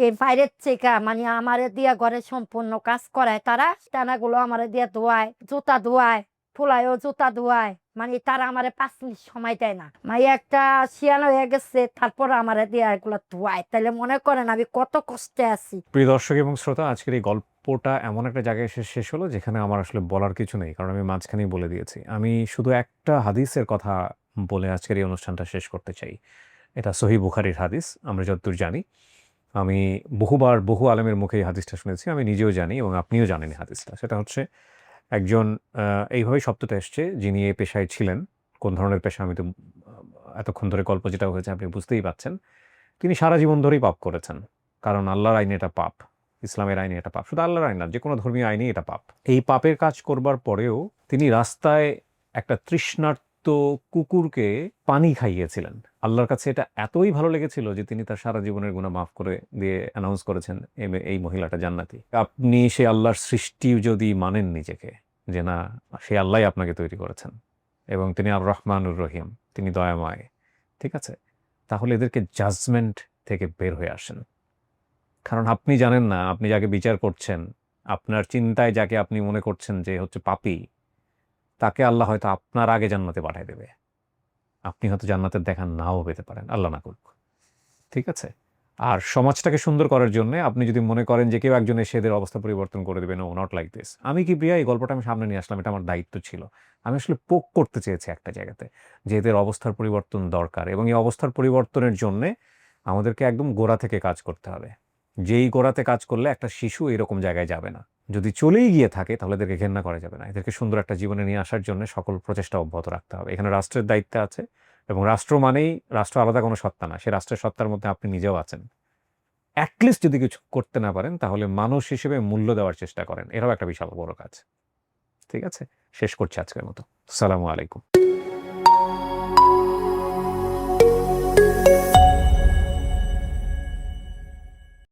S1: এই বাইরের থেকে, মানে আমারে দিয়া ঘরে সম্পূর্ণ কাজ করায় তারা। টানাগুলো আমারে দিয়া ধোয়ায়, জুতা ধোয়ায়, ফুলায়ও জুতা ধোয়ায়। মানে তারা আমারে 5 মিনিট সময় দেয় না। মাইয়া একটা শিয়ানো হয়ে গেছে, তারপর আমারে দিয়া এগুলো ধোয়ায়। তাহলে মনে করেন আমি কত কষ্টে আছি।
S2: প্রিয় দর্শক এবং শ্রোতা, আজকের এই গল্পটা এমন একটা জায়গায় এসে শেষ হলো যেখানে আমার আসলে বলার কিছু নেই, কারণ আমি মাঝখানেই বলে দিয়েছি। আমি শুধু একটা হাদিসের কথা বলে আজকের এই অনুষ্ঠানটা শেষ করতে চাই। এটা সহিহ বুখারীর হাদিস, আমরা যতদূর জানি। আমি বহুবার বহু আলেমের মুখে এই হাদিসটা শুনেছি, আমি নিজেও জানি এবং আপনিও জানেন এই হাদিসটা। সেটা হচ্ছে, একজন এইভাবেই শব্দটা এসছে, যিনি এই পেশায় ছিলেন। কোন ধরনের পেশা আমি তো এতক্ষণ ধরে গল্প যেটা হয়েছে আপনি বুঝতেই পাচ্ছেন। তিনি সারা জীবন ধরেই পাপ করেছেন, কারণ আল্লাহর আইনে এটা পাপ। ইসলামের আইনে এটা পাপ, শুধু আল্লাহর আইন না, যে কোনো ধর্মীয় আইনেই এটা পাপ। এই পাপের কাজ করবার পরেও তিনি রাস্তায় একটা তৃষ্ণার্ত কুকুরকে পানি খাইয়েছিলেন। আল্লাহর কাছে এটা এতই ভালো লেগেছিল যে তিনি তার সারা জীবনের গুনাহ মাফ করে দিয়ে অ্যানাউন্স করেছেন এই মহিলাটা জান্নাতি। আপনি সে আল্লাহর সৃষ্টি যদি মানেন নিজেকে, যে না, সে আল্লাহই আপনাকে তৈরি করেছেন এবং তিনি আর রহমানুর রহিম, তিনি দয়াময়, ঠিক আছে, তাহলে এদেরকে জাজমেন্ট থেকে বের হয়ে আসেন। কারণ আপনি জানেন না, আপনি যাকে বিচার করছেন, আপনার চিন্তায় যাকে আপনি মনে করছেন যে হচ্ছে পাপী, তাকে আল্লাহ হয়তো আপনার আগে জান্নাতে পাঠিয়ে দেবে। আপনি হয়তো জান্নাতের দেখা নাও পেতে পারেন, আল্লাহ না করুক, ঠিক আছে। আর সমাজটাকে সুন্দর করার জন্য আপনি যদি মনে করেন যে কেউ একজন এসে এদের অবস্থা পরিবর্তন করে দেবে, নো, নট লাইক দিস। আমি কি প্রিয়া, এই গল্পটা আমি সামনে নিয়ে আসলাম, এটা আমার দায়িত্ব ছিল। আমি আসলে পোক করতে চেয়েছি একটা জায়গাতে যে এদের অবস্থার পরিবর্তন দরকার, এবং এই অবস্থার পরিবর্তনের জন্যে আমাদেরকে একদম গোড়া থেকে কাজ করতে হবে। যেই গোড়াতে কাজ করলে একটা শিশু এরকম জায়গায় যাবে না। যদি চলেই গিয়ে থাকে তাহলে এদেরকে ঘেন্না করা যাবে না। এদেরকে সুন্দর একটা জীবনে নিয়ে আসার জন্য সকল প্রচেষ্টা অব্যাহত রাখতে হবে। এখানে রাষ্ট্রের দায়িত্ব আছে, এবং রাষ্ট্র মানেই রাষ্ট্র আলাদা কোনো সত্তা না, সে রাষ্ট্রের সত্তার মধ্যে আপনি নিজেও আছেন। অ্যাটলিস্ট যদি কিছু করতে না পারেন তাহলে মানুষ হিসেবে মূল্য দেওয়ার চেষ্টা করেন, এটাও একটা বিশাল বড় কাজ। ঠিক আছে, শেষ করছি আজকের মতো। আসসালামু আলাইকুম।